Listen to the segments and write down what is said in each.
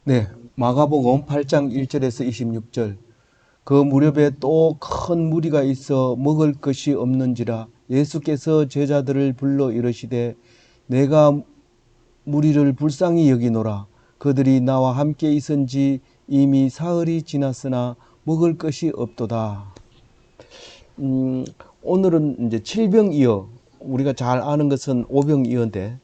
네, 마가복음 8장 1절에서 26절. 그 무렵에 또 큰 무리가 있어 먹을 것이 없는지라 예수께서 제자들을 불러 이르시되 내가 무리를 불쌍히 여기노라. 그들이 나와 함께 있은지 이미 사흘이 지났으나 먹을 것이 없도다. 오늘은 이제 칠병이어, 우리가 잘 아는 것은 오병이어인데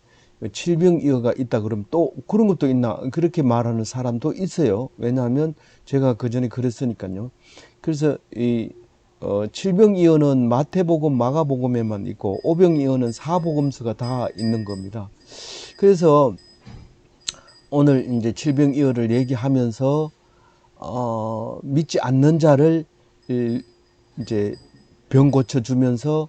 칠병이어가 있다 그러면 또 그런 것도 있나 그렇게 말하는 사람도 있어요. 왜냐하면 제가 그 전에 그랬으니까요. 그래서 이 칠병이어는 마태복음, 마가복음에만 있고 오병이어는 사복음서가 다 있는 겁니다. 그래서 오늘 이제 칠병이어를 얘기하면서 믿지 않는 자를 이제 병 고쳐주면서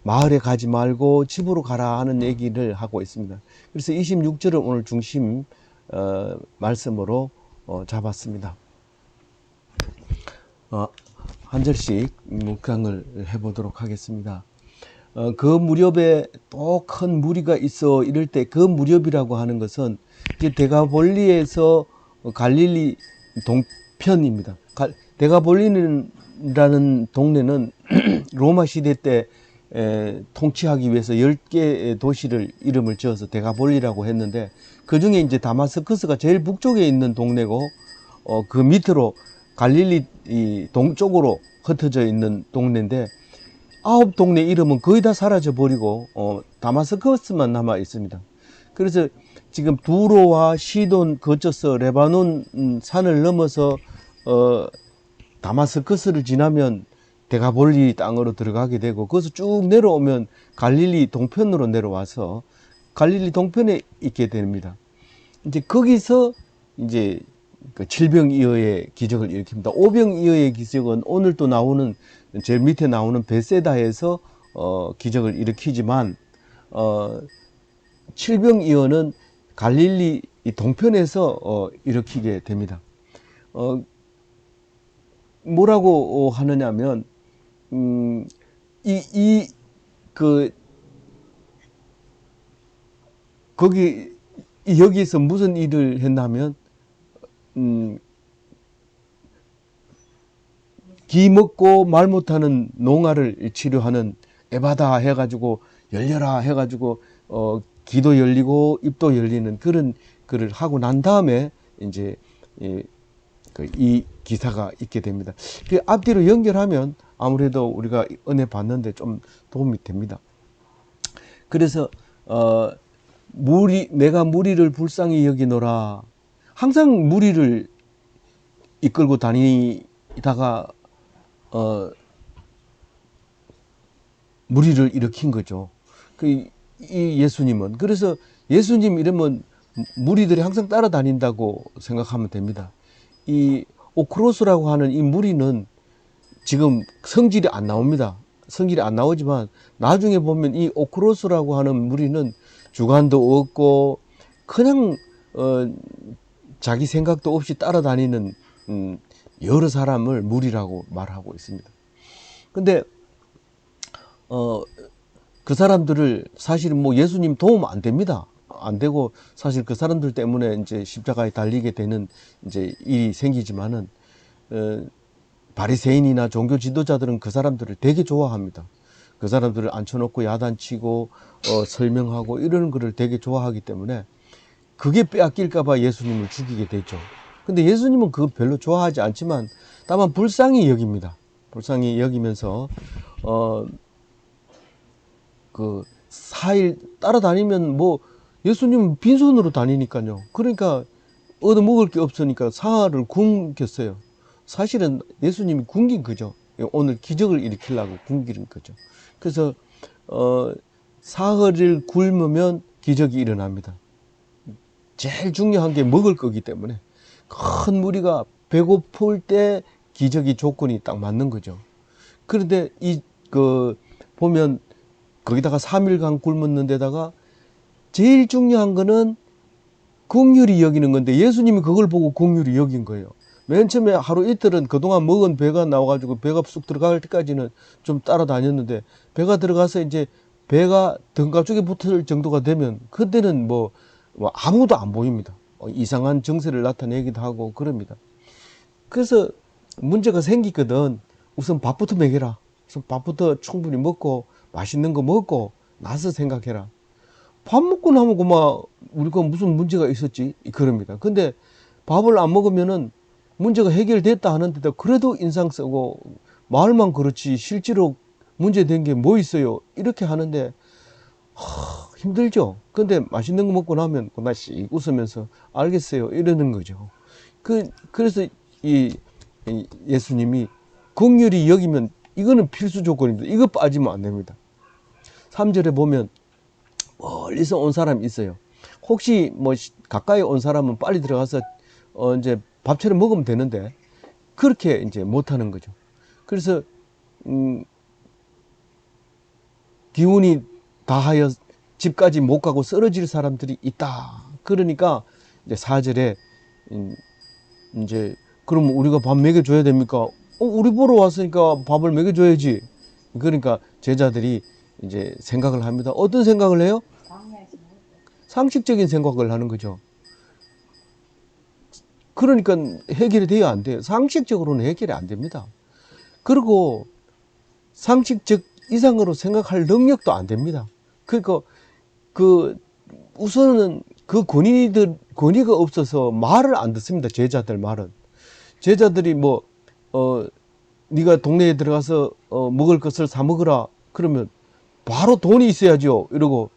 마을에 가지 말고 집으로 가라 하는 얘기를 하고 있습니다. 그래서 26절을 오늘 중심 말씀으로 잡았습니다. 한 절씩 묵상을 해보도록 하겠습니다. 그 무렵에 또 큰 무리가 있어 이럴 때 그 무렵이라고 하는 것은 이제 데가볼리에서 갈릴리 동편입니다. 데가볼리라는 동네는 로마 시대 때 통치하기 위해서 10개의 도시를 이름을 지어서 데가볼리라고 했는데 그 중에 이제 다마스커스가 제일 북쪽에 있는 동네고 그 밑으로 갈릴리 동쪽으로 흩어져 있는 동네인데 9동네 이름은 거의 다 사라져 버리고 다마스커스만 남아 있습니다. 그래서 지금 두로와 시돈 거쳐서 레바논 산을 넘어서 다마스커스를 지나면 데가볼리 땅으로 들어가게 되고 거기서 쭉 내려오면 갈릴리 동편으로 내려와서 갈릴리 동편에 있게 됩니다. 이제 거기서 이제 그 칠병이어의 기적을 일으킵니다. 오병이어의 기적은 오늘 또 나오는 제일 밑에 나오는 베세다에서 기적을 일으키지만 칠병이어는 갈릴리 동편에서 일으키게 됩니다. 뭐라고 하느냐면 거기 여기서 무슨 일을 했냐면 기 먹고 말 못하는 농아를 치료하는 에바다 해가지고 열려라 해가지고 귀도 열리고 입도 열리는 그런 글을 하고 난 다음에 이제 이 기사가 있게 됩니다. 그 앞뒤로 연결하면 아무래도 우리가 은혜 받는데 좀 도움이 됩니다. 그래서 내가 무리를 불쌍히 여기노라. 항상 무리를 이끌고 다니다가 무리를 일으킨 거죠. 이 예수님은. 그래서 예수님 이러면 무리들이 항상 따라다닌다고 생각하면 됩니다. 이 오크로스라고 하는 이 무리는 지금 성질이 안 나옵니다. 성질이 안 나오지만 나중에 보면 이 오크로스라고 하는 무리는 주관도 없고 그냥 자기 생각도 없이 따라다니는 여러 사람을 무리라고 말하고 있습니다. 근데 그 사람들을 사실은 뭐 예수님 도움 안 됩니다. 안 되고 사실 그 사람들 때문에 이제 십자가에 달리게 되는 이제 일이 생기지만은 바리새인이나 종교 지도자들은 그 사람들을 되게 좋아합니다. 그 사람들을 앉혀놓고 야단치고 설명하고 이런 거를 되게 좋아하기 때문에 그게 빼앗길까봐 예수님을 죽이게 되죠. 근데 예수님은 그거 별로 좋아하지 않지만 다만 불쌍히 여깁니다. 불쌍히 여기면서 그 4일 따라다니면 뭐 예수님은 빈손으로 다니니까요. 그러니까 얻어먹을 게 없으니까 사흘을 굶겼어요. 사실은 예수님이 굶긴 거죠. 오늘 기적을 일으키려고 굶기는 거죠. 그래서 사흘을 굶으면 기적이 일어납니다. 제일 중요한 게 먹을 거기 때문에 큰 무리가 배고플 때 기적이 조건이 딱 맞는 거죠. 그런데 보면 거기다가 3일간 굶었는 데다가 제일 중요한 거는 긍휼히 여기는 건데 예수님이 그걸 보고 긍휼히 여긴 거예요. 맨 처음에 하루 이틀은 그동안 먹은 배가 나와가지고 배가 쑥 들어갈 때까지는 좀 따라다녔는데 배가 들어가서 이제 배가 등가 쪽에 붙을 정도가 되면 그때는 뭐 아무도 안 보입니다. 이상한 정세를 나타내기도 하고 그럽니다. 그래서 문제가 생기거든. 우선 밥부터 먹여라. 우선 밥부터 충분히 먹고 맛있는 거 먹고 나서 생각해라. 밥 먹고 나면 그만 우리가 무슨 문제가 있었지? 그럽니다. 근데 밥을 안 먹으면은 문제가 해결됐다 하는데도 그래도 인상 쓰고 말만 그렇지 실제로 문제된 게 뭐 있어요? 이렇게 하는데 힘들죠. 근데 맛있는 거 먹고 나면 그만 씩 웃으면서 알겠어요 이러는 거죠. 그래서 이 예수님이 긍휼히 여기면 이거는 필수 조건입니다. 이거 빠지면 안 됩니다. 3절에 보면 멀리서 온 사람이 있어요. 혹시 뭐 가까이 온 사람은 빨리 들어가서 이제 밥차려 먹으면 되는데 그렇게 이제 못 하는 거죠. 그래서 기운이 다하여 집까지 못 가고 쓰러질 사람들이 있다. 그러니까 이제 4절에 이제 그럼 우리가 밥 먹여줘야 됩니까? 우리 보러 왔으니까 밥을 먹여줘야지. 그러니까 제자들이 이제 생각을 합니다. 어떤 생각을 해요? 상식적인 생각을 하는 거죠. 그러니까 해결이 돼야 안 돼요. 상식적으로는 해결이 안 됩니다. 그리고 상식적 이상으로 생각할 능력도 안 됩니다. 그러니까 우선은 그 권위가 없어서 말을 안 듣습니다. 제자들 말은. 제자들이 네가 동네에 들어가서 먹을 것을 사 먹으라 그러면 바로 돈이 있어야죠. 이러고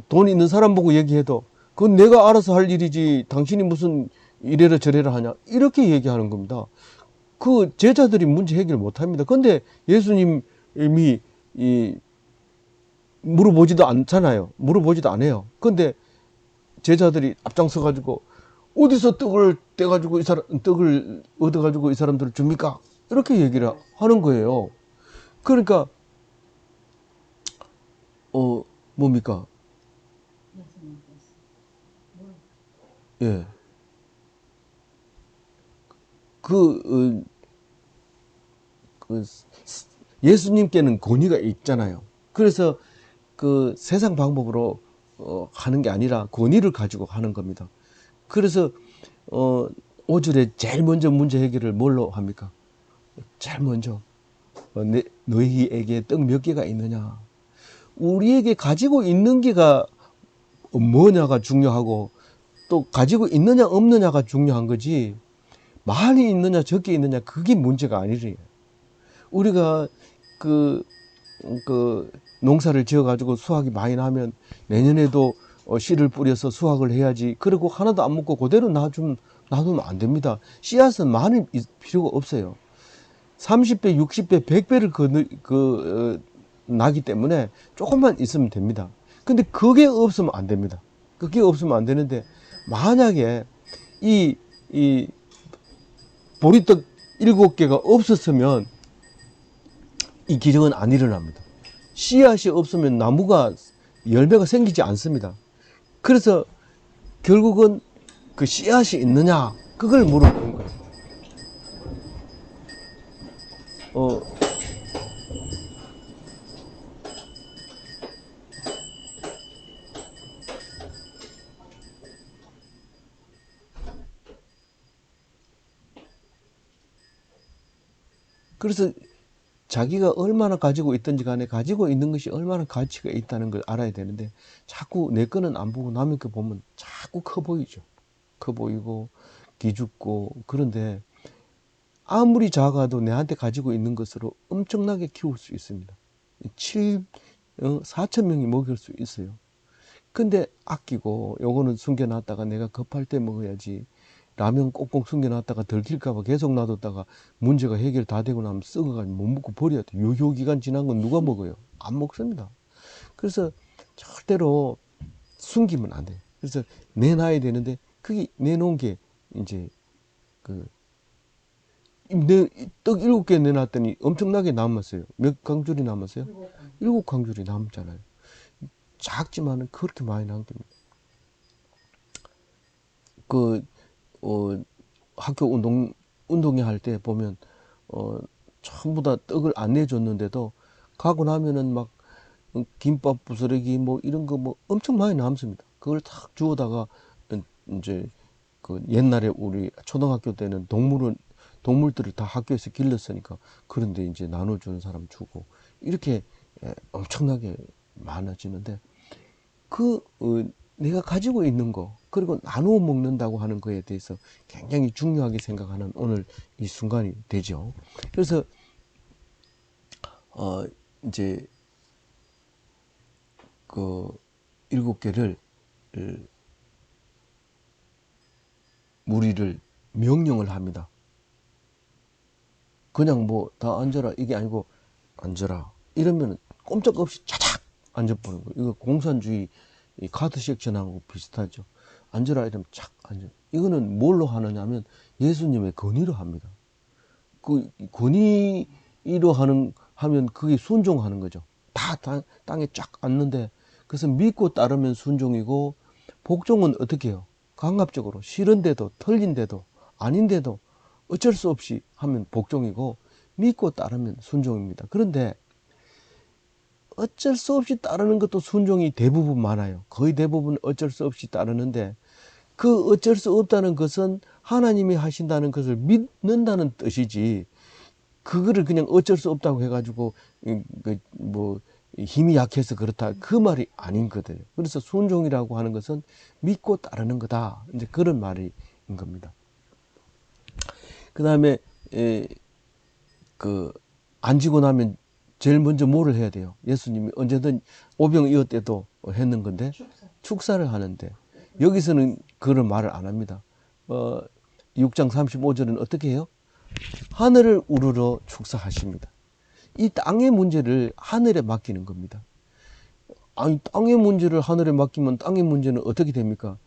돈 있는 사람 보고 얘기해도 그건 내가 알아서 할 일이지 당신이 무슨 이래라 저래라 하냐 이렇게 얘기하는 겁니다. 그 제자들이 문제 해결 못 합니다. 근데 예수님이 물어보지도 않잖아요. 물어보지도 않아요. 근데 제자들이 앞장서 가지고 어디서 떡을 떼가지고 떡을 얻어가지고 이 사람들을 줍니까? 이렇게 얘기를 하는 거예요. 그러니까 뭡니까? 예. 그 예수님께는 권위가 있잖아요. 그래서 그 세상 방법으로 하는 게 아니라 권위를 가지고 하는 겁니다. 그래서 5절에 제일 먼저 문제 해결을 뭘로 합니까? 제일 먼저 너희에게 떡 몇 개가 있느냐? 우리에게 가지고 있는 게가 뭐냐가 중요하고 또 가지고 있느냐 없느냐가 중요한 거지 많이 있느냐 적게 있느냐 그게 문제가 아니래요. 우리가 그 농사를 지어 가지고 수확이 많이 나면 내년에도 씨를 뿌려서 수확을 해야지. 그리고 하나도 안 먹고 그대로 놔두면 안 됩니다. 씨앗은 많이 필요가 없어요. 30배, 60배, 100배를 나기 때문에 조금만 있으면 됩니다. 근데 그게 없으면 안 됩니다. 그게 없으면 안 되는데 만약에 이 보리떡 7개가 없었으면 이 기적은 안 일어납니다. 씨앗이 없으면 나무가 열매가 생기지 않습니다. 그래서 결국은 그 씨앗이 있느냐 그걸 물어보는 거예요. 그래서 자기가 얼마나 가지고 있든지 간에 가지고 있는 것이 얼마나 가치가 있다는 걸 알아야 되는데 자꾸 내 거는 안 보고 남의 거 보면 자꾸 커 보이죠. 커 보이고 기죽고 그런데 아무리 작아도 내한테 가지고 있는 것으로 엄청나게 키울 수 있습니다. 4천 명이 먹일 수 있어요. 근데 아끼고 요거는 숨겨놨다가 내가 급할 때 먹어야지 라면 꼭꼭 숨겨놨다가 들킬까봐 계속 놔뒀다가 문제가 해결 다 되고 나면 썩어가지고 못 먹고 버려야 돼. 유효기간 지난 건 누가 먹어요? 안 먹습니다. 그래서 절대로 숨기면 안 돼요. 그래서 내놔야 되는데 그게 내놓은 게 이제 떡 7개 내놨더니 엄청나게 남았어요. 몇 강줄이 남았어요? 7강줄이 남잖아요. 작지만은 그렇게 많이 남깁니다. 학교 운동회 할 때 보면, 전부 다 떡을 안 내줬는데도 가고 나면은 막 김밥 부스러기 뭐 이런 거 뭐 엄청 많이 남습니다. 그걸 탁 주워다가 이제 그 옛날에 우리 초등학교 때는 동물들을 다 학교에서 길렀으니까 그런데 이제 나눠주는 사람 주고 이렇게 엄청나게 많아지는데 내가 가지고 있는 거 그리고 나누어 먹는다고 하는 거에 대해서 굉장히 중요하게 생각하는 오늘 이 순간이 되죠. 그래서 이제 그 7개를 무리를 명령을 합니다. 그냥 뭐 다 앉아라 이게 아니고 앉아라 이러면 꼼짝없이 차작 앉아버리는 거예요. 이거 공산주의 이 카드 섹션하고 비슷하죠. 앉아라 이러면 착 앉아. 이거는 뭘로 하느냐면 예수님의 권위로 합니다. 그 권위로 하면 그게 순종하는 거죠. 다 땅에 쫙 앉는데 그래서 믿고 따르면 순종이고 복종은 어떻게 해요? 강압적으로 싫은데도 틀린데도 아닌데도 어쩔 수 없이 하면 복종이고 믿고 따르면 순종입니다. 그런데 어쩔 수 없이 따르는 것도 순종이 대부분 많아요. 거의 대부분 어쩔 수 없이 따르는데 그 어쩔 수 없다는 것은 하나님이 하신다는 것을 믿는다는 뜻이지 그거를 그냥 어쩔 수 없다고 해가지고 뭐 힘이 약해서 그렇다 그 말이 아닌 거예요. 그래서 순종이라고 하는 것은 믿고 따르는 거다. 이제 그런 말인 겁니다. 그 다음에 앉고 나면 제일 먼저 뭐를 해야 돼요? 예수님이 언제든 오병이어 때도 했는 건데 축사를 하는데 여기서는 그런 말을 안 합니다. 6장 35절은 어떻게 해요? 하늘을 우러러 축사하십니다. 이 땅의 문제를 하늘에 맡기는 겁니다. 아니 땅의 문제를 하늘에 맡기면 땅의 문제는 어떻게 됩니까?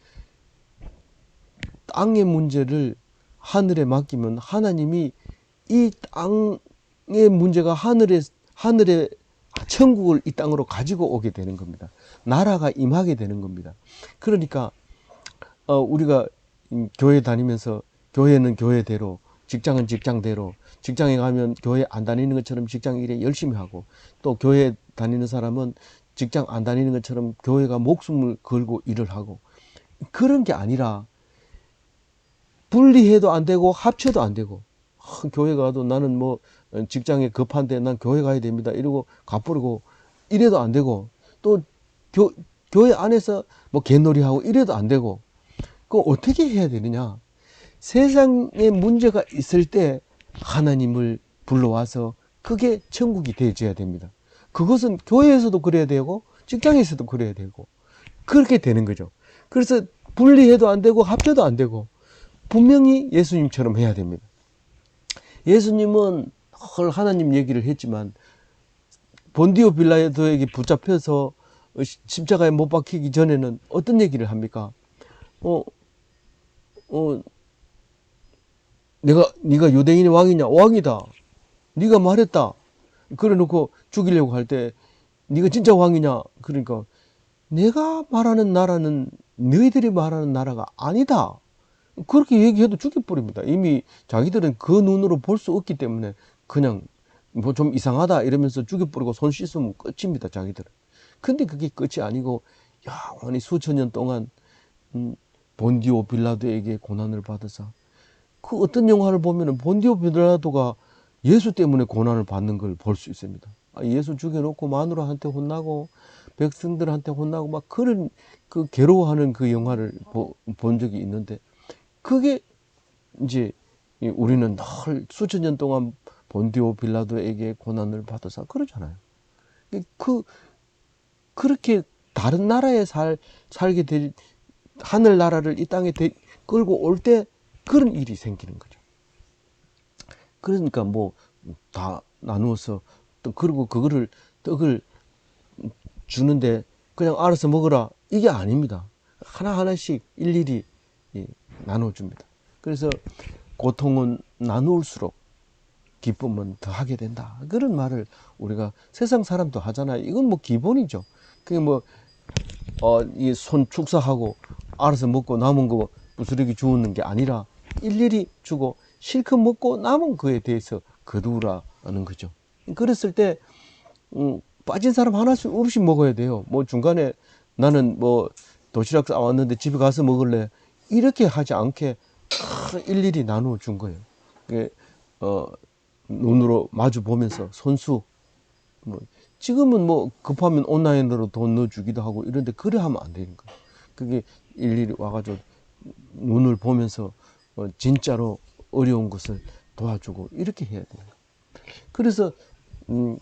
땅의 문제를 하늘에 맡기면 하나님이 이 땅의 문제가 하늘에 천국을 이 땅으로 가지고 오게 되는 겁니다. 나라가 임하게 되는 겁니다. 그러니까 우리가 교회 다니면서 교회는 교회대로 직장은 직장대로 직장에 가면 교회 안 다니는 것처럼 직장 일에 열심히 하고 또 교회 다니는 사람은 직장 안 다니는 것처럼 교회가 목숨을 걸고 일을 하고 그런 게 아니라 분리해도 안 되고 합쳐도 안 되고 교회 가도 나는 뭐 직장에 급한데 난 교회 가야 됩니다 이러고 가버리고 이래도 안 되고 또 교회 안에서 뭐 개놀이하고 이래도 안 되고 그거 어떻게 해야 되느냐? 세상에 문제가 있을 때 하나님을 불러와서 그게 천국이 되어져야 됩니다. 그것은 교회에서도 그래야 되고 직장에서도 그래야 되고 그렇게 되는 거죠. 그래서 분리해도 안 되고 합쳐도 안 되고 분명히 예수님처럼 해야 됩니다. 예수님은 헐 하나님 얘기를 했지만 본디오 빌라도에게 붙잡혀서 십자가에 못 박히기 전에는 어떤 얘기를 합니까? 네가 유대인의 왕이냐? 왕이다. 네가 말했다. 그래 놓고 죽이려고 할 때 네가 진짜 왕이냐? 그러니까 내가 말하는 나라는 너희들이 말하는 나라가 아니다. 그렇게 얘기해도 죽여버립니다. 이미 자기들은 그 눈으로 볼 수 없기 때문에 그냥 뭐 좀 이상하다 이러면서 죽여버리고 손 씻으면 끝입니다. 자기들은. 근데 그게 끝이 아니고 영원히 수천 년 동안 본디오 빌라도에게 고난을 받아서 그 어떤 영화를 보면은 본디오 빌라도가 예수 때문에 고난을 받는 걸 볼 수 있습니다. 예수 죽여놓고 마누라한테 혼나고 백성들한테 혼나고 막 그런 그 괴로워하는 그 영화를 본 적이 있는데 그게 이제 우리는 늘 수천 년 동안 본디오 빌라도에게 고난을 받아서 그러잖아요. 그렇게 다른 나라에 살게 될 하늘나라를 이 땅에 끌고 올 때 그런 일이 생기는 거죠. 그러니까 뭐 다 나누어서 또 그리고 그거를 떡을 주는데 그냥 알아서 먹어라 이게 아닙니다. 하나하나씩 일일이 나눠줍니다. 그래서 고통은 나눌수록 기쁨은 더하게 된다. 그런 말을 우리가 세상 사람도 하잖아요. 이건 뭐 기본이죠. 그게 뭐 이 손 축사하고 알아서 먹고 남은 거 부스러기 주우는 게 아니라 일일이 주고 실컷 먹고 남은 거에 대해서 거두라는 거죠. 그랬을 때 빠진 사람 하나씩 먹어야 돼요. 뭐 중간에 나는 뭐 도시락 싸왔는데 집에 가서 먹을래 이렇게 하지 않게 일일이 나누어 준 거예요. 그게, 눈으로 마주 보면서 손수, 뭐, 지금은 뭐 급하면 온라인으로 돈 넣어주기도 하고 이런데 그래 하면 안 되는 거예요. 그게 일일이 와가지고 눈을 보면서 진짜로 어려운 것을 도와주고 이렇게 해야 돼요. 그래서 그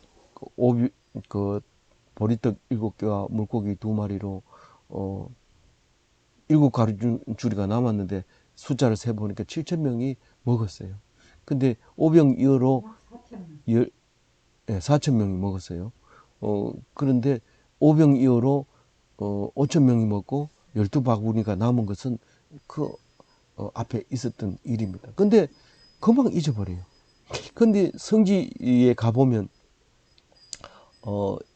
오비 그 보리떡 7개와 물고기 2마리로 어 7가루줄이가 남았는데 숫자를 세 보니까 7,000명이 먹었어요. 근데 오병이어로 4,000명이 먹었어요. 그런데 오병이어로 5,000명이 먹고 12바구니가 남은 것은 그 앞에 있었던 일입니다. 근데 금방 잊어버려요. 근데 성지에 가보면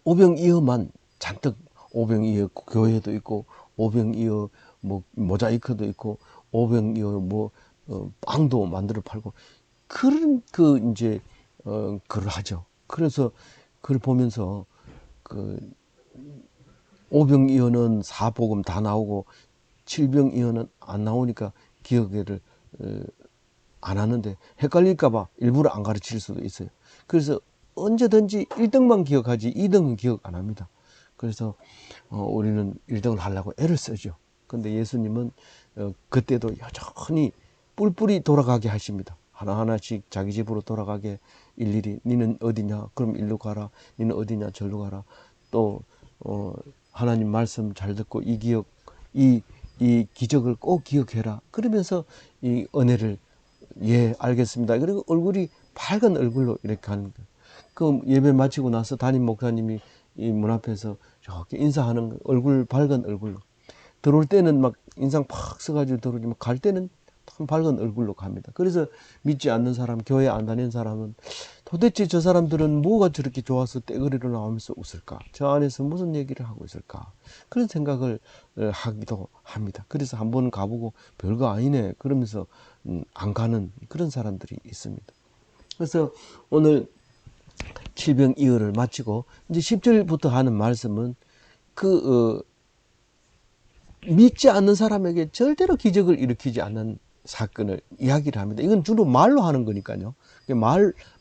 오병이어만 잔뜩, 오병이어 교회도 있고 오병이어 뭐 모자이크도 있고 오병이어 뭐 빵도 만들어 팔고 그런 이제 그걸 하죠. 그래서 그걸 보면서 그 오병이어는 사복음 다 나오고 칠병이어는 안 나오니까 기억을 안 하는데 헷갈릴까봐 일부러 안 가르칠 수도 있어요. 그래서 언제든지 1등만 기억하지 2등은 기억 안 합니다. 그래서 우리는 1등을 하려고 애를 쓰죠. 근데 예수님은 그때도 여전히 뿔뿔이 돌아가게 하십니다. 하나하나씩 자기 집으로 돌아가게 일일이 니는 어디냐? 그럼 일로 가라. 니는 어디냐? 절로 가라. 또 하나님 말씀 잘 듣고 이 기억 이 기적을 꼭 기억해라. 그러면서 이 은혜를 예 알겠습니다. 그리고 얼굴이 밝은 얼굴로 이렇게 하는 거예요. 그 예배 마치고 나서 담임 목사님이 이 문 앞에서 저렇게 인사하는 거, 얼굴 밝은 얼굴로 들어올 때는 막 인상 팍 써가지고 들어오지만 갈 때는 참 밝은 얼굴로 갑니다. 그래서 믿지 않는 사람, 교회 안 다니는 사람은 도대체 저 사람들은 뭐가 저렇게 좋아서 떼거리로 나오면서 웃을까? 저 안에서 무슨 얘기를 하고 있을까? 그런 생각을 하기도 합니다. 그래서 한번 가보고 별거 아니네 그러면서 안 가는 그런 사람들이 있습니다. 그래서 오늘 칠병이어를 마치고 이제 10절부터 하는 말씀은 믿지 않는 사람에게 절대로 기적을 일으키지 않는 사건을 이야기를 합니다. 이건 주로 말로 하는 거니까요.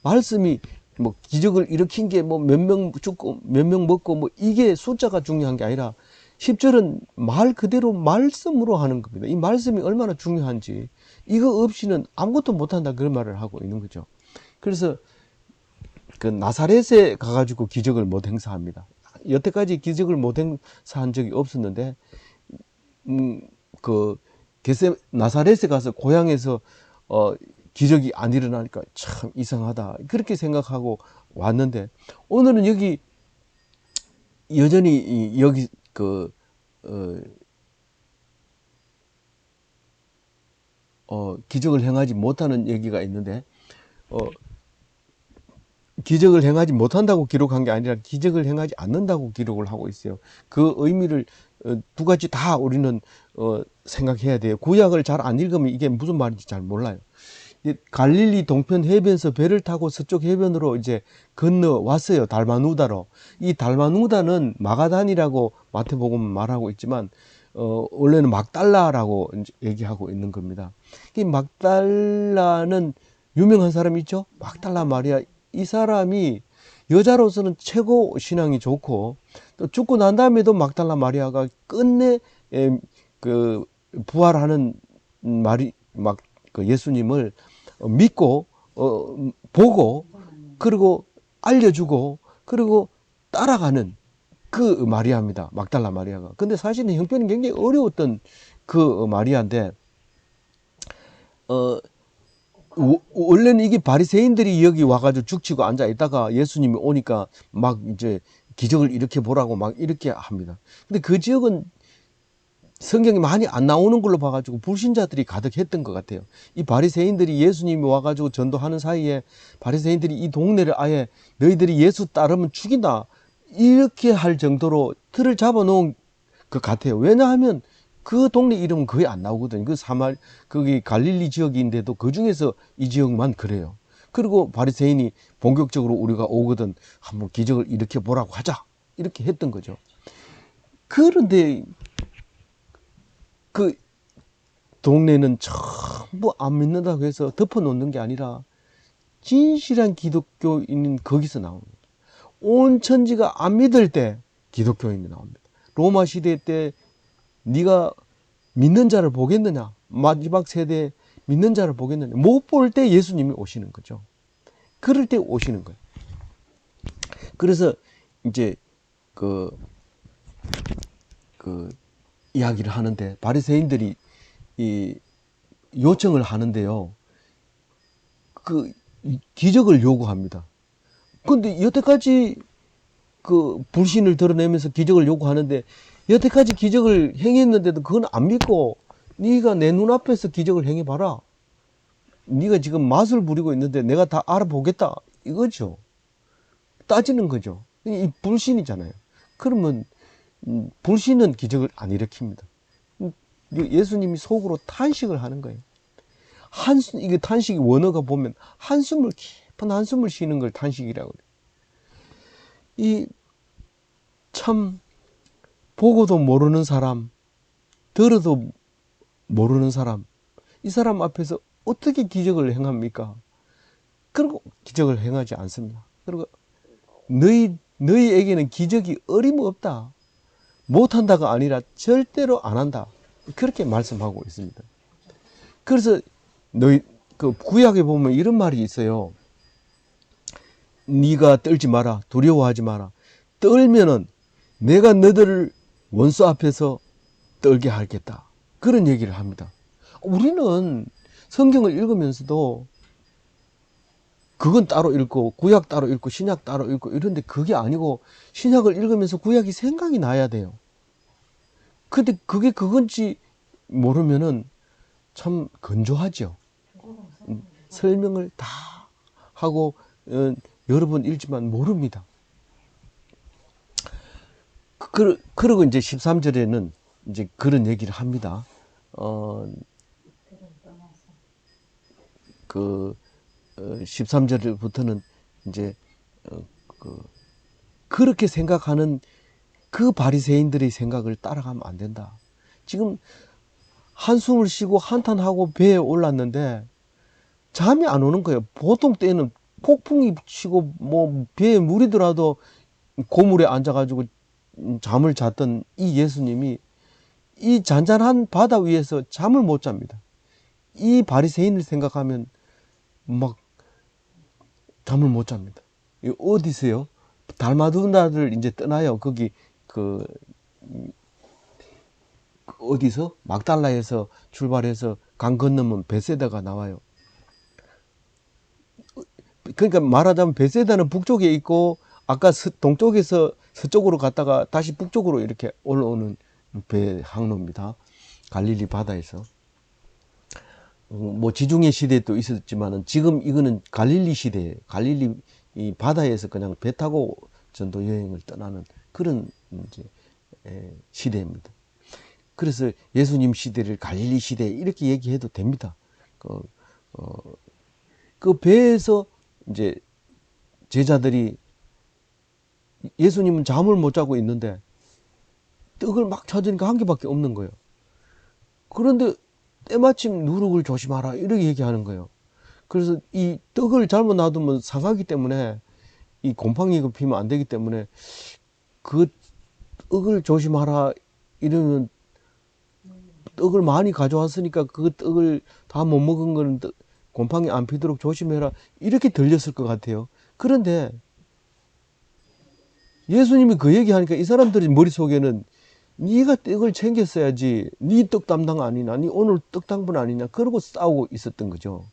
말씀이 뭐 기적을 일으킨 게 뭐 몇 명 죽고 몇 명 먹고 뭐 이게 숫자가 중요한 게 아니라 10절은 말 그대로 말씀으로 하는 겁니다. 이 말씀이 얼마나 중요한지 이거 없이는 아무것도 못한다 그런 말을 하고 있는 거죠. 그래서 그 나사렛에 가가지고 기적을 못 행사합니다. 여태까지 기적을 못 행사한 적이 없었는데 그 나사렛에 가서 고향에서 기적이 안 일어나니까 참 이상하다 그렇게 생각하고 왔는데 오늘은 여기 여전히 여기 기적을 행하지 못하는 얘기가 있는데 기적을 행하지 못한다고 기록한 게 아니라 기적을 행하지 않는다고 기록을 하고 있어요. 그 의미를 두 가지 다 우리는 생각해야 돼요. 구약을 잘 안 읽으면 이게 무슨 말인지 잘 몰라요. 갈릴리 동편 해변에서 배를 타고 서쪽 해변으로 이제 건너왔어요. 달마누다로. 이 달마누다는 마가단이라고 마태복음 말하고 있지만 원래는 막달라라고 얘기하고 있는 겁니다. 이 막달라는 유명한 사람이 있죠. 막달라 마리아. 이 사람이 여자로서는 최고 신앙이 좋고 또 죽고 난 다음에도 막달라 마리아가 끝내 그 부활하는 말이 막 그 예수님을 믿고 보고 그리고 알려주고 그리고 따라가는 그 마리아입니다. 막달라 마리아가. 근데 사실은 형편이 굉장히 어려웠던 그 마리아인데 원래는 이게 바리새인들이 여기 와가지고 죽치고 앉아 있다가 예수님이 오니까 막 이제 기적을 일으켜 보라고 막 이렇게 합니다. 근데 그 지역은 성경이 많이 안 나오는 걸로 봐가지고 불신자들이 가득했던 것 같아요. 이 바리새인들이 예수님이 와가지고 전도하는 사이에 바리새인들이 이 동네를 아예 너희들이 예수 따르면 죽인다 이렇게 할 정도로 틀을 잡아놓은 것 같아요. 왜냐하면 그 동네 이름은 거의 안 나오거든요. 거기 갈릴리 지역인데도 그 중에서 이 지역만 그래요. 그리고 바리새인이 본격적으로 우리가 오거든 한번 기적을 일으켜 보라고 하자 이렇게 했던 거죠. 그런데 그 동네는 전부 안 믿는다고 해서 덮어놓는 게 아니라 진실한 기독교인은 거기서 나옵니다. 온 천지가 안 믿을 때 기독교인이 나옵니다. 로마 시대 때 네가 믿는 자를 보겠느냐? 마지막 세대에 믿는 자를 보겠느냐? 못 볼 때 예수님이 오시는 거죠. 그럴 때 오시는 거예요. 그래서 이제 그 이야기를 하는데 바리새인들이 이 요청을 하는데요. 그 기적을 요구합니다. 근데 여태까지 그 불신을 드러내면서 기적을 요구하는데 여태까지 기적을 행했는데도 그건 안 믿고 네가 내 눈앞에서 기적을 행해봐라. 네가 지금 맛을 부리고 있는데 내가 다 알아보겠다. 이거죠. 따지는 거죠. 이 불신이잖아요. 그러면 불신은 기적을 안 일으킵니다. 예수님이 속으로 탄식을 하는 거예요. 이게 탄식이 원어가 보면 깊은 한숨을 쉬는 걸 탄식이라고 그래요. 참 보고도 모르는 사람, 들어도 모르는 사람, 이 사람 앞에서 어떻게 기적을 행합니까? 그리고 기적을 행하지 않습니다. 그리고 너희에게는 기적이 어림없다. 못한다가 아니라 절대로 안 한다. 그렇게 말씀하고 있습니다. 그래서 그 구약에 보면 이런 말이 있어요. 네가 떨지 마라. 두려워하지 마라. 떨면은 내가 너희들을 원수 앞에서 떨게 하겠다. 그런 얘기를 합니다. 우리는 성경을 읽으면서도 그건 따로 읽고 구약 따로 읽고 신약 따로 읽고 이런데 그게 아니고 신약을 읽으면서 구약이 생각이 나야 돼요. 근데 그게 그건지 모르면은 참 건조하죠. 설명을 다 하고 여러 번 읽지만 모릅니다. 그리고 이제 13절에는 이제 그런 얘기를 합니다. 13절부터는 이제 그렇게 생각하는 그 바리새인들의 생각을 따라가면 안 된다. 지금 한숨을 쉬고 한탄하고 배에 올랐는데 잠이 안 오는 거예요. 보통 때는 폭풍이 치고 뭐 배에 물이 들어도 고물에 앉아가지고 잠을 잤던 이 예수님이 이 잔잔한 바다 위에서 잠을 못 잡니다. 이 바리새인을 생각하면 막 잠을 못 잡니다. 어디서요? 달마두나를 이제 떠나요. 거기 어디서? 막달라에서 출발해서 강 건너면 베세다가 나와요. 그러니까 말하자면 베세다는 북쪽에 있고 아까 동쪽에서 서쪽으로 갔다가 다시 북쪽으로 이렇게 올라오는 배 항로입니다. 갈릴리 바다에서. 뭐 지중해 시대도 있었지만은 지금 이거는 갈릴리 시대예요. 갈릴리 이 바다에서 그냥 배 타고 전도 여행을 떠나는 그런 이제 시대입니다. 그래서 예수님 시대를 갈릴리 시대 이렇게 얘기해도 됩니다. 그 배에서 이제 제자들이 예수님은 잠을 못 자고 있는데 떡을 막 찾으니까 한 개밖에 없는 거예요. 그런데 때마침 누룩을 조심하라 이렇게 얘기하는 거예요. 그래서 이 떡을 잘못 놔두면 상하기 때문에 이 곰팡이가 피면 안 되기 때문에 그 떡을 조심하라 이러면 떡을 많이 가져왔으니까 그 떡을 다 못 먹은 거는 곰팡이 안 피도록 조심해라 이렇게 들렸을 것 같아요. 그런데 예수님이 그 얘기하니까 이 사람들이 머릿속에는 네가 떡을 챙겼어야지. 네 떡 담당 아니냐? 네 오늘 떡 당분 아니냐? 그러고 싸우고 있었던 거죠.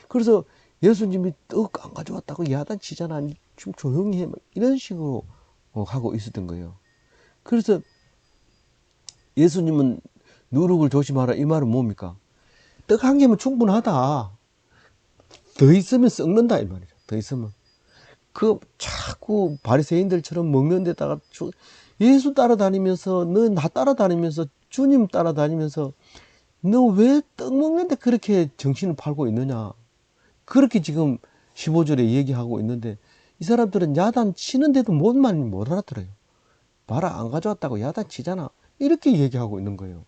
그래서 예수님이 떡 안 가져왔다고 야단치잖아. 좀 조용히 해. 이런 식으로 하고 있었던 거예요. 그래서 예수님은 누룩을 조심하라 이 말은 뭡니까? 떡 한 개면 충분하다. 더 있으면 썩는다 이 말이죠. 더 있으면. 자꾸 바리새인들처럼 먹는 데다가 예수 따라다니면서 너 나 따라다니면서 주님 따라다니면서 너 왜 떡 먹는데 그렇게 정신을 팔고 있느냐. 그렇게 지금 15절에 얘기하고 있는데 이 사람들은 야단 치는데도 뭔 말인지 못 알아들어요. 봐라 안 가져왔다고 야단 치잖아. 이렇게 얘기하고 있는 거예요.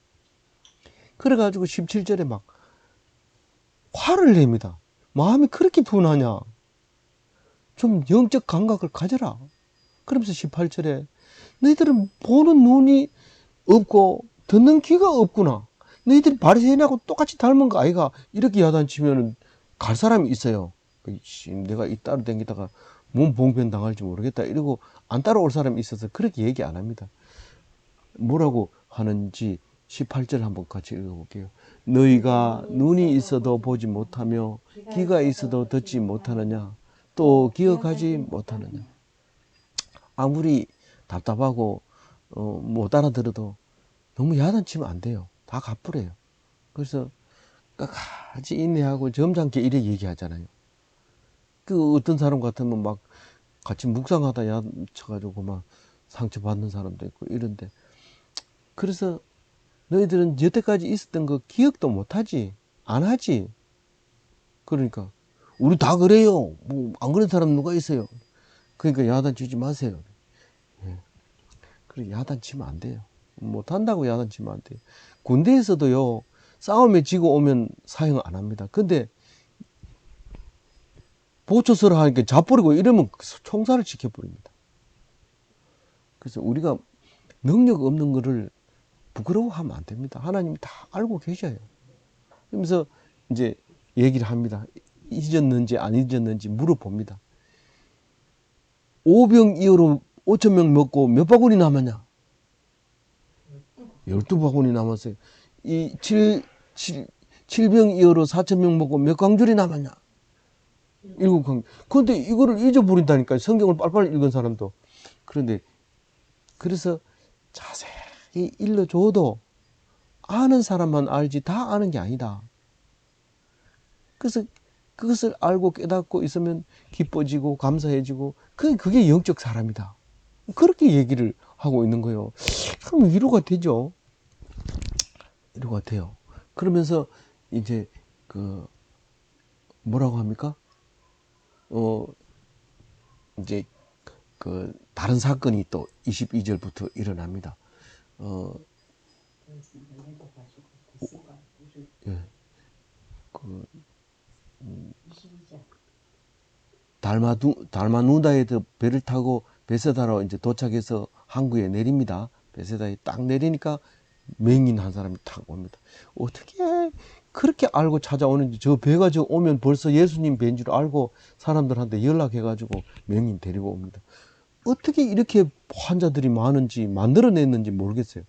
그래가지고 17절에 막 화를 냅니다. 마음이 그렇게 분하냐? 좀 영적 감각을 가져라. 그러면서 18절에 너희들은 보는 눈이 없고 듣는 귀가 없구나. 너희들이 바리새인하고 똑같이 닮은 거 아이가? 이렇게 야단치면은 갈 사람이 있어요. 내가 이 따로 댕기다가 몸 봉변 당할지 모르겠다 이러고 안 따라올 사람이 있어서 그렇게 얘기 안 합니다. 뭐라고 하는지 18절 한번 같이 읽어볼게요. 너희가 눈이 있어도 보지 못하며 귀가 있어도 듣지 못하느냐? 또 기억하지 못하느냐? 아무리 답답하고 못 알아들어도 너무 야단치면 안 돼요. 다 갚으래요. 그래서 끝까지 인내하고 점잖게 이래 얘기하잖아요. 그 어떤 사람 같으면 막 같이 묵상하다 야단쳐가지고 막 상처받는 사람도 있고 이런데, 그래서 너희들은 여태까지 있었던 거 기억도 못하지, 안 하지. 그러니까 우리 다 그래요. 뭐 안 그런 사람 누가 있어요. 그러니까 야단치지 마세요. 예. 그래 야단치면 안 돼요. 못한다고 야단치면 안 돼요. 군대에서도요, 싸움에 지고 오면 사형 안 합니다. 근데 보초서를 하니까 잡버리고 이러면 총살을 시켜버립니다. 그래서 우리가 능력 없는 거를 부끄러워하면 안 됩니다. 하나님이 다 알고 계셔요. 그러면서 이제 얘기를 합니다. 잊었는지 안 잊었는지 물어봅니다. 오병이어로 5,000명 먹고 몇 바구니 남았냐? 12바구니 남았어요. 이 7병이어로 4,000명 먹고 몇 광줄이 남았냐? 7광. 그런데 이거를 잊어버린다니까요. 성경을 빨빨 읽은 사람도. 그런데 그래서 자세히 일러줘도 아는 사람만 알지 다 아는 게 아니다. 그래서 그것을 알고 깨닫고 있으면 기뻐지고 감사해지고 그게 영적 사람이다. 그렇게 얘기를 하고 있는 거예요. 그럼 위로가 되죠. 위로가 돼요. 그러면서 이제 그 뭐라고 합니까? 이제 그 다른 사건이 또 22절부터 일어납니다. 예. 그 달마누다에서 배를 타고 베세다로 이제 도착해서 항구에 내립니다. 베세다에 딱 내리니까 맹인 한 사람이 탁 옵니다. 어떻게 그렇게 알고 찾아오는지, 저 배가 저 오면 벌써 예수님 배인 줄 알고 사람들한테 연락해가지고 맹인 데리고 옵니다. 어떻게 이렇게 환자들이 많은지 만들어냈는지 모르겠어요.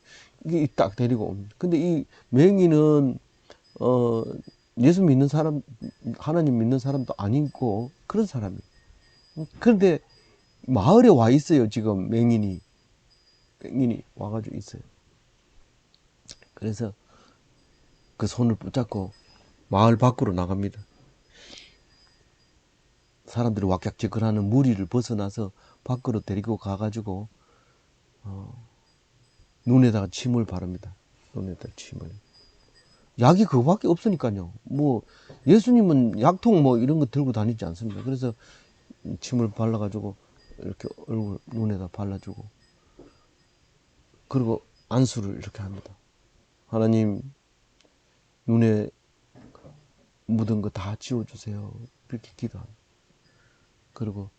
이게 딱 데리고 옵니다. 근데 이 맹인은 예수 믿는 사람, 하나님 믿는 사람도 아니고 그런 사람이에요. 그런데 마을에 와 있어요. 지금 맹인이 와가지고 있어요. 그래서 그 손을 붙잡고 마을 밖으로 나갑니다. 사람들이 왁약지근하는 무리를 벗어나서 밖으로 데리고 가가지고 눈에다가 침을 바릅니다. 눈에다 침을. 약이 그거밖에 없으니까요. 뭐 예수님은 약통 뭐 이런 거 들고 다니지 않습니다. 그래서 침을 발라가지고 이렇게 얼굴 눈에다 발라주고, 그리고 안수를 이렇게 합니다. 하나님, 눈에 묻은 거 다 지워주세요. 이렇게 기도합니다. 그리고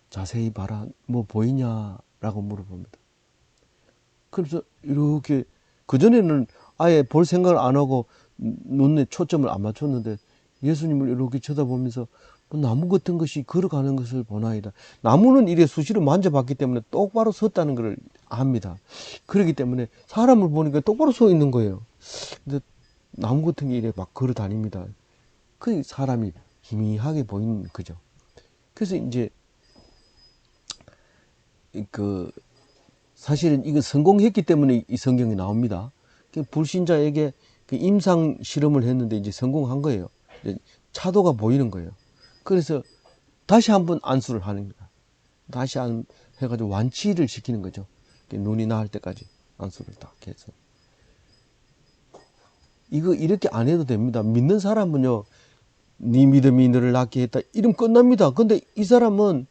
자세히 봐라, 뭐 보이냐라고 물어봅니다. 그래서 이렇게, 그전에는 아예 볼 생각을 안 하고 눈에 초점을 안 맞췄는데 예수님을 이렇게 쳐다보면서 나무 같은 것이 걸어가는 것을 보나이다. 나무는 이래 수시로 만져봤기 때문에 똑바로 섰다는 걸 압니다. 그렇기 때문에 사람을 보니까 똑바로 서 있는 거예요. 근데 나무 같은 게 이래 막 걸어 다닙니다. 그 사람이 희미하게 보이는 거죠. 그래서 이제 그 사실은 이거 성공했기 때문에 이 성경이 나옵니다. 불신자에게 그 임상 실험을 했는데 이제 성공한 거예요. 차도가 보이는 거예요. 그래서 다시 한번 안수를 하는 거야. 다시 해가지고 완치를 시키는 거죠. 눈이 나을 때까지 안수를 딱 해서. 이거 이렇게 안 해도 됩니다. 믿는 사람은요, 네 믿음이 너를 낫게 했다 이러면 끝납니다. 근데 이 사람은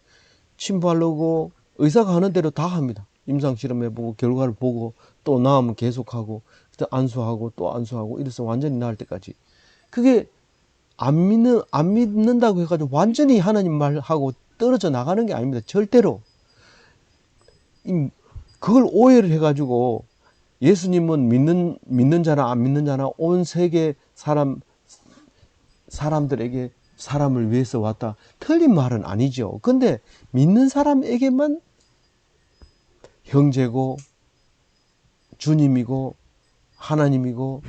침 바르고 의사가 하는 대로 다 합니다. 임상 실험 해보고 결과를 보고 또 나으면 계속하고 또 안수하고 또 안수하고 이래서 완전히 나을 때까지. 그게 안 믿는다고 해가지고 완전히 하나님 말하고 떨어져 나가는 게 아닙니다. 절대로. 그걸 오해를 해가지고 예수님은 믿는 자나 안 믿는 자나 온 세계 사람들에게 사람을 위해서 왔다. 틀린 말은 아니죠. 근데 믿는 사람에게만 형제고 주님이고 하나님이고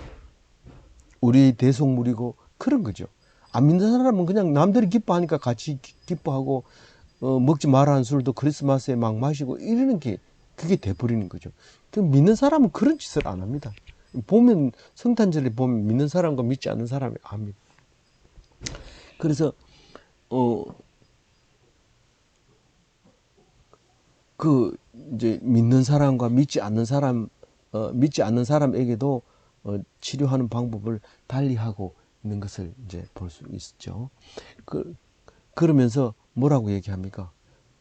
우리의 대속물이고 그런 거죠. 안 믿는 사람은 그냥 남들이 기뻐하니까 같이 기뻐하고 먹지 말라는 술도 크리스마스에 막 마시고 이러는 게 그게 돼버리는 거죠. 믿는 사람은 그런 짓을 안 합니다. 보면 성탄절에 보면 믿는 사람과 믿지 않는 사람이 압니다. 그래서 이제 믿는 사람과 믿지 않는 사람에게도 치료하는 방법을 달리하고 있는 것을 이제 볼 수 있죠. 그러면서 뭐라고 얘기합니까?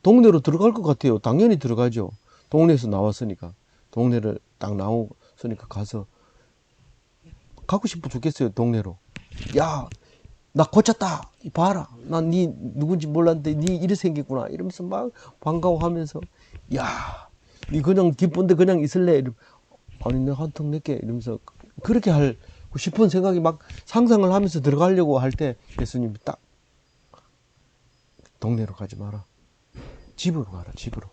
동네로 들어갈 것 같아요. 당연히 들어가죠. 동네에서 나왔으니까. 동네를 딱 나왔으니까 가서 가고 싶어 죽겠어요. 동네로. 야, 나 고쳤다. 봐라. 난 니 누군지 몰랐는데 니 이래 생겼구나. 이러면서 막 반가워하면서 야, 니 그냥 기쁜데 그냥 있을래? 아니 내가 한턱 낼게. 이러면서 그렇게 하고 싶은 생각이 막 상상을 하면서 들어가려고 할 때 예수님이 딱 동네로 가지 마라. 집으로 가라. 집으로.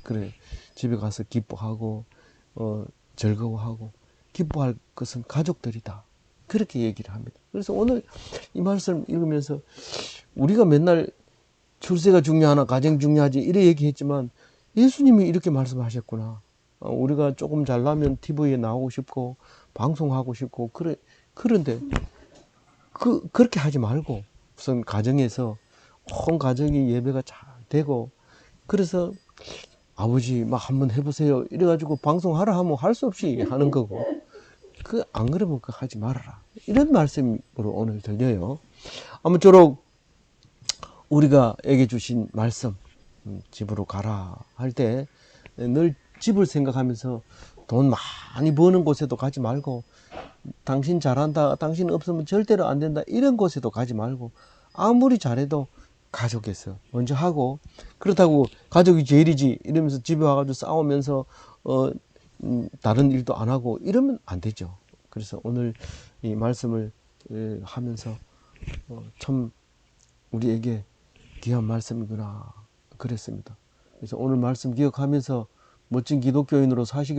그래. 집에 가서 기뻐하고 즐거워하고 기뻐할 것은 가족들이다. 그렇게 얘기를 합니다. 그래서 오늘 이 말씀 읽으면서 우리가 맨날 출세가 중요하나 가정 중요하지 이래 얘기했지만 예수님이 이렇게 말씀하셨구나. 우리가 조금 잘나면 TV에 나오고 싶고 방송하고 싶고 그런데 그렇게 하지 말고 우선 가정에서 온 가정이 예배가 잘 되고 그래서 아버지 막 한번 해보세요 이래가지고 방송하라 하면 할 수 없이 하는 거고 안 그러면 하지 말아라 이런 말씀으로 오늘 들려요. 아무쪼록 우리가 에게 주신 말씀 집으로 가라 할 때 늘 집을 생각하면서 돈 많이 버는 곳에도 가지 말고 당신 잘한다 당신 없으면 절대로 안 된다 이런 곳에도 가지 말고 아무리 잘해도 가족에서 먼저 하고 그렇다고 가족이 제일이지 이러면서 집에 와가지고 싸우면서 다른 일도 안 하고 이러면 안 되죠. 그래서 오늘 이 말씀을 하면서 참 우리에게 귀한 말씀이구나 그랬습니다. 그래서 오늘 말씀 기억하면서 멋진 기독교인으로 사시기